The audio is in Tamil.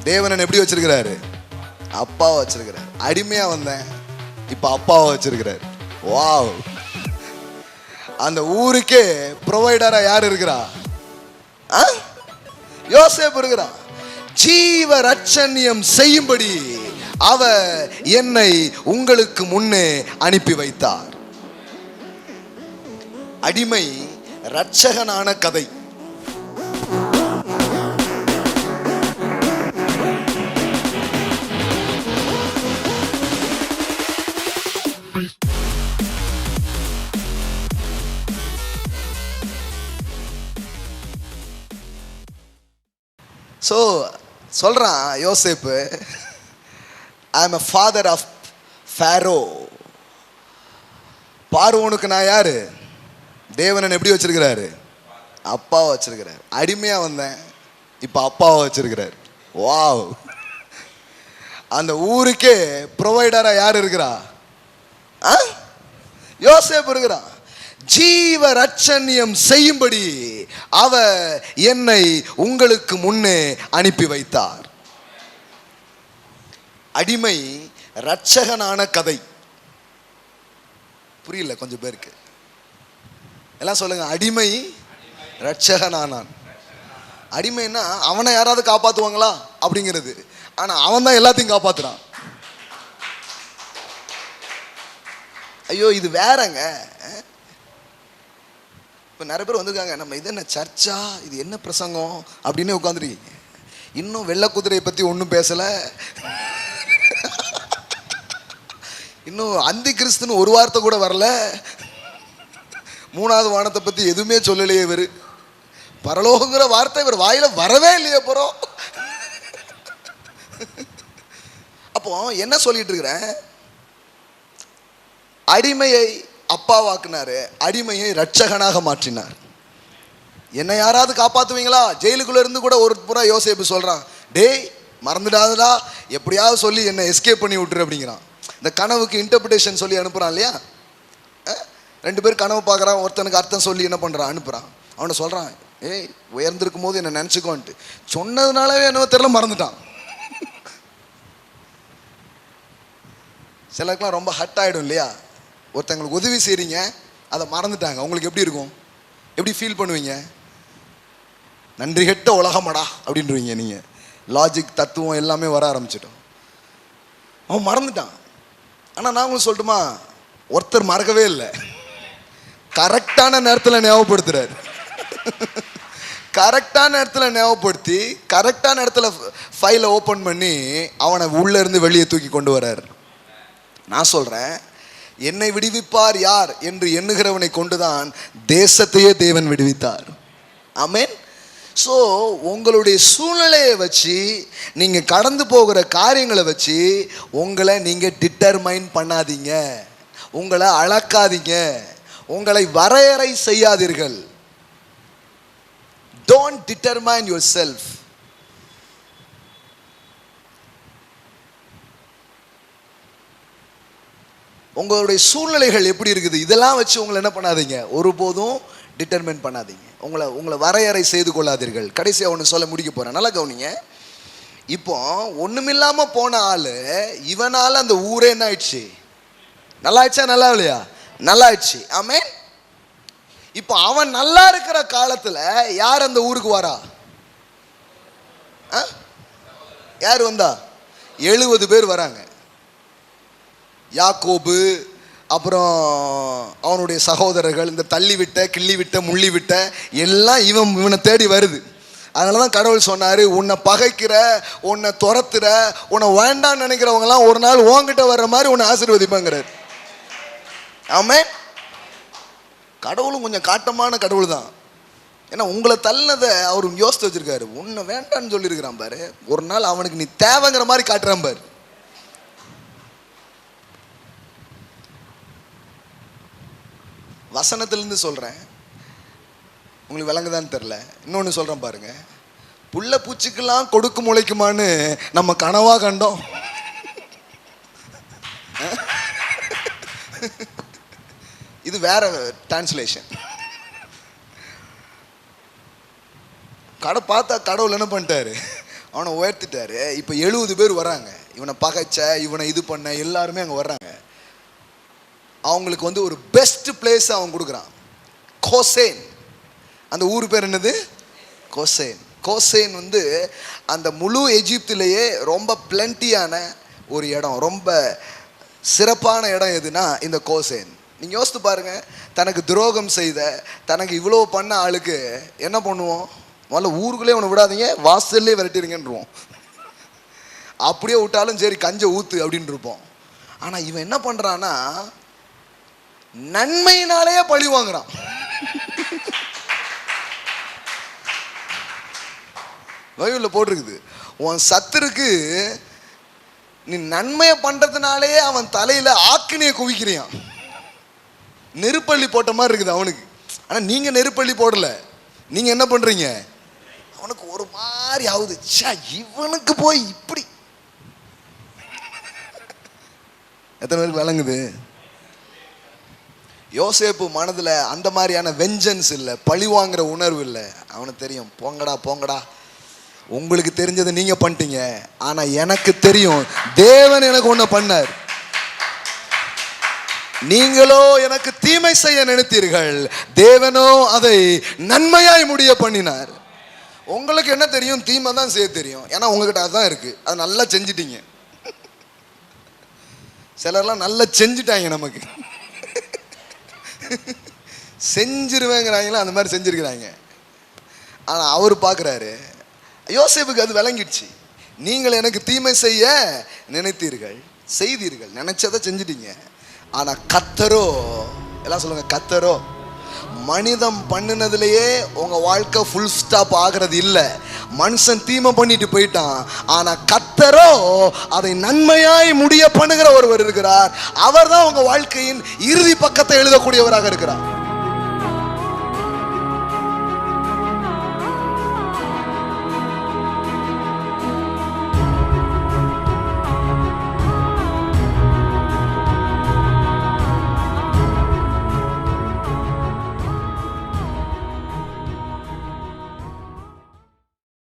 தேவனன் எப்படி வச்சிருக்கிறாரு? அப்பாவை வச்சிருக்கிறார். அடிமையா வந்தேன், இப்ப அப்பாவை வச்சிருக்கிறார். வாவ்! அந்த ஊருக்கே ப்ரொவைடரா யார் இருக்கிறா? யோசேப்பு இருக்கிறான். ஜீவ ரட்சண்யம் செய்யும்படி அவர் என்னை உங்களுக்கு முன்னே அனுப்பி வைத்தார். அடிமை ரட்சகனான கதை. ஸோ சொல்கிறான் யோசேப்பு, I am a father of Pharaoh. பார்வோனுக்கு நான் யாரு? தேவனன் எப்படி வச்சிருக்கிறாரு? அப்பாவை வச்சிருக்கிறார். அடிமையாக வந்தேன், இப்போ அப்பாவை வச்சிருக்கிறார். வாவ்! அந்த ஊருக்கே ப்ரொவைடரா யார் இருக்கிறா? யோசேப்பு இருக்கிறான். ஜீவ ரட்சண்யம் செய்யும்படி அவர் என்னை உங்களுக்கு முன்னே அனுப்பி வைத்தார். அடிமை ரட்சகனான கதை. புரியல கொஞ்சம் பேருக்கு? எல்லாம் சொல்லுங்க. அடிமை ரட்சகனானான். அடிமைன்னா அவனை யாராவது காப்பாற்றுவாங்களா அப்படிங்கிறது. ஆனா அவன் தான் எல்லாத்தையும் காப்பாத்துறான். ஐயோ இது வேறங்க. இப்போ நிறைய பேர் வந்திருக்காங்க, நம்ம இது என்ன சர்ச்சா, இது என்ன பிரசங்கம் அப்படின்னு உட்காந்துருக்கீங்க. இன்னும் வெள்ளை குதிரையை பற்றி ஒன்றும் பேசலை, இன்னும் அந்தி கிறிஸ்துன்னு ஒரு வார்த்தை கூட வரல, மூணாவது வானத்தை பற்றி எதுவுமே சொல்லலையே. இவர் பரலோகங்கிற வார்த்தை இவர் வாயில வரவே இல்லையே. போகிறோம். அப்போ என்ன சொல்லிட்டு இருக்கிறேன்? அடிமையை அப்பாவாக்குனாரு, அடிமையை ரட்சகனாக மாற்றினார். என்னை யாராவது காப்பாற்றுவீங்களா? ஜெயிலுக்குள்ள இருந்து கூட ஒரு புறா யோசேப்பு சொல்றான், டேய் மறந்துடாதடா, எப்படியாவது சொல்லி என்னை எஸ்கேப் பண்ணி விட்டுரு அப்படிங்கிறான். இந்த கனவுக்கு இன்டர்பிரேஷன் சொல்லி அனுப்புறான் இல்லையா? ரெண்டு பேர் கனவு பார்க்குறான், ஒருத்தனுக்கு அர்த்தம் சொல்லி என்ன பண்ணுறான், அனுப்புகிறான். அவனை சொல்கிறான், ஏய் உயர்ந்திருக்கும் போது என்னை நினச்சிக்கோன்ட்டு சொன்னதுனாலவே என்னவோ தெரியல மறந்துட்டான். சிலருக்குலாம் ரொம்ப ஹட் ஆகிடும் இல்லையா? ஒருத்தங்களுக்கு உதவி செய்கிறீங்க, அதை மறந்துட்டாங்க, உங்களுக்கு எப்படி இருக்கும்? எப்படி ஃபீல் பண்ணுவீங்க? நன்றி கெட்ட உலகமடா அப்படின்றீங்க. நீங்கள் லாஜிக் தத்துவம் எல்லாமே வர ஆரம்பிச்சிட்டோம். அவன் மறந்துட்டான். ஆனால் நான் உங்களுக்கு சொல்லட்டுமா, ஒருத்தர் மறக்கவே இல்லை, கரெக்டான நேரத்தில் ஞாபகப்படுத்துறாரு. கரெக்டான நேரத்தில் ஞாபகப்படுத்தி கரெக்டான இடத்துல ஃபைலை ஓப்பன் பண்ணி அவனை உள்ளே இருந்து வெளியே தூக்கி கொண்டு வர்றார். நான் சொல்கிறேன், என்னை விடுவிப்பார் யார் என்று எண்ணுகிறவனை கொண்டுதான் தேசத்தையே தேவன் விடுவித்தார். ஆமென். ஸோ உங்களுடைய சூழ்நிலையை வச்சு, நீங்கள் கடந்து போகிற காரியங்களை வச்சு உங்களை நீங்கள் டிட்டர்மைன் பண்ணாதீங்க, உங்களை அளக்காதீங்க, உங்களை வரையறை செய்யாதீர்கள். Don't determine your self. உங்களுடைய சூழ்நிலைகள் எப்படி இருக்குது, இதெல்லாம் வச்சு உங்களை என்ன பண்ணாதீங்க, ஒருபோதும் டிட்டர்மைன் பண்ணாதீங்க, உங்களை வரையறை செய்து கொள்ளாதீர்கள். கடைசியாக ஒன்று சொல்ல முடிக்க போகிறேன், நல்லா கவனிங்க. இப்போ ஒன்றுமில்லாமல் போன ஆள், இவனால் அந்த ஊரே என்ன ஆயிடுச்சு? நல்லா ஆயிடுச்சா? நல்லா இல்லையா? நல்லா ஆயிடுச்சு. ஆமென். இப்போ அவன் நல்லா இருக்கிற காலத்தில் யார் அந்த ஊருக்கு வரா? யார் வந்தா? 70 பேர் வராங்க. யாக்கோபு, அப்புறம் அவனுடைய சகோதரர்கள், இந்த தள்ளி விட்ட, கிள்ளி விட்ட, முள்ளி விட்ட எல்லாம் இவனை தேடி வருது. அதனால தான் கடவுள் சொன்னார், உன்னை பகைக்கிற, உன்னை துரத்துற, உன்னை வேண்டான்னு நினைக்கிறவங்கலாம் ஒரு நாள் உன்கிட்ட வர்ற மாதிரி உன்னை ஆசீர்வதிப்பாங்கிறார். ஆமென். கடவுளும் கொஞ்சம் காட்டமான கடவுள் தான். ஏன்னா உங்களை தள்ளினதை அவர் யோசித்து வச்சிருக்காரு. உன்னை வேண்டான்னு சொல்லியிருக்கிறான் பாரு, ஒரு நாள் அவனுக்கு நீ தேவைங்கிற மாதிரி காட்டுறான் பாரு. வசனத்திலிருந்து சொல்கிறேன், உங்களுக்கு விளங்குதான்னு தெரில. இன்னொன்று சொல்கிறேன் பாருங்க, புள்ள பூச்சிக்கெல்லாம் கொடுக்கு முளைக்குமான்னு நம்ம கனவா கண்டோம். இது வேற டிரான்ஸ்லேஷன். பார்த்தா கடவுள் என்ன பண்ணிட்டாரு, அவனை உயர்த்திட்டாரு. இப்போ 70 பேர் வர்றாங்க, இவனை பகைச்ச, இவனை இது பண்ண எல்லாருமே அங்கே வர்றாங்க. அவங்களுக்கு வந்து ஒரு பெஸ்ட் பிளேஸ் அவன் கொடுக்குறான், கோசேன். அந்த ஊர் பேர் என்னது? கோசேன். கோசேன் வந்து அந்த முழு எஜிப்திலேயே ரொம்ப பிளண்டியான ஒரு இடம், ரொம்ப சிறப்பான இடம் எதுனா இந்த கோசேன். நீங்கள் யோசித்து பாருங்க, தனக்கு துரோகம் செய்த, தனக்கு இவ்வளோ பண்ண ஆளுக்கு என்ன பண்ணுவோம்? முதல்ல ஊருக்குள்ளே அவனை விடாதீங்க, வாசல்லே விரட்டிடுங்கன்றுவோம். அப்படியே விட்டாலும் சரி கஞ்ச ஊத்து அப்படின்னு இருப்போம். ஆனால் இவன் என்ன பண்ணுறான்னா நன்மையினாலேயே பழி வாங்குறான். பைபிளில் போட்டிருக்குது, உன் சத்துருக்கு நீ நன்மையை பண்றதுனாலே அவன் தலையில ஆக்கினியை குவிக்கிறியான். நெருப்பள்ளி போட்ட மாதிரி இருக்குது அவனுக்கு. ஆனா நீங்க நெருப்பள்ளி போடல, நீங்க என்ன பண்றீங்க? அவனுக்கு ஒரு மாதிரி ஆகுது, இவனுக்கு போய் இப்படி. எத்தனை பேருக்கு விளங்குது? யோசேப்பு மனதுல அந்த மாதிரியான வெஞ்சன்ஸ் இல்லை, பழி வாங்குற உணர்வு இல்லை. அவனுக்கு தெரியும், போங்கடா போங்கடா, உங்களுக்கு தெரிஞ்சதை நீங்க பண்ணிட்டீங்க, ஆனா எனக்கு தெரியும் தேவன் எனக்கு ஒண்ணு பண்ணார். நீங்களோ எனக்கு தீமை செய்ய நினைத்தீர்கள், தேவனோ அதை நன்மையாய் முடிய பண்ணினார். உங்களுக்கு என்ன தெரியும்? தீமை தான் செய்ய தெரியும், ஏன்னா உங்ககிட்ட அதுதான் இருக்கு, அது நல்லா செஞ்சிட்டீங்க. சிலர்லாம் நல்லா செஞ்சுட்டாங்க, நமக்கு செஞ்சிருவேங்கிறாங்களா, அந்த மாதிரி செஞ்சிருக்கிறாங்க. ஆனா அவர் பார்க்குறாரு, யோசேப்புக்கு அது விளங்கிடுச்சு. நீங்கள் எனக்கு தீமை செய்ய நினைத்தீர்கள், செய்தீர்கள், நினைச்சதை செஞ்சிட்டீங்க. ஆனா கர்த்தரோ, எல்லாம் சொல்லுங்க, கர்த்தரோ மனிதம் பண்ணினதுலயே உங்க வாழ்க்கை ஃபுல் ஸ்டாப் ஆகிறது இல்லை. மனுஷன் தீமை பண்ணிட்டு போயிட்டான், ஆனா கர்த்தரோ அதை நன்மையாய் முடிய பண்ணுகிற ஒருவர் இருக்கிறார். அவர் தான் உங்க வாழ்க்கையின் இறுதி பக்கத்தை எழுதக்கூடியவராக இருக்கிறார்.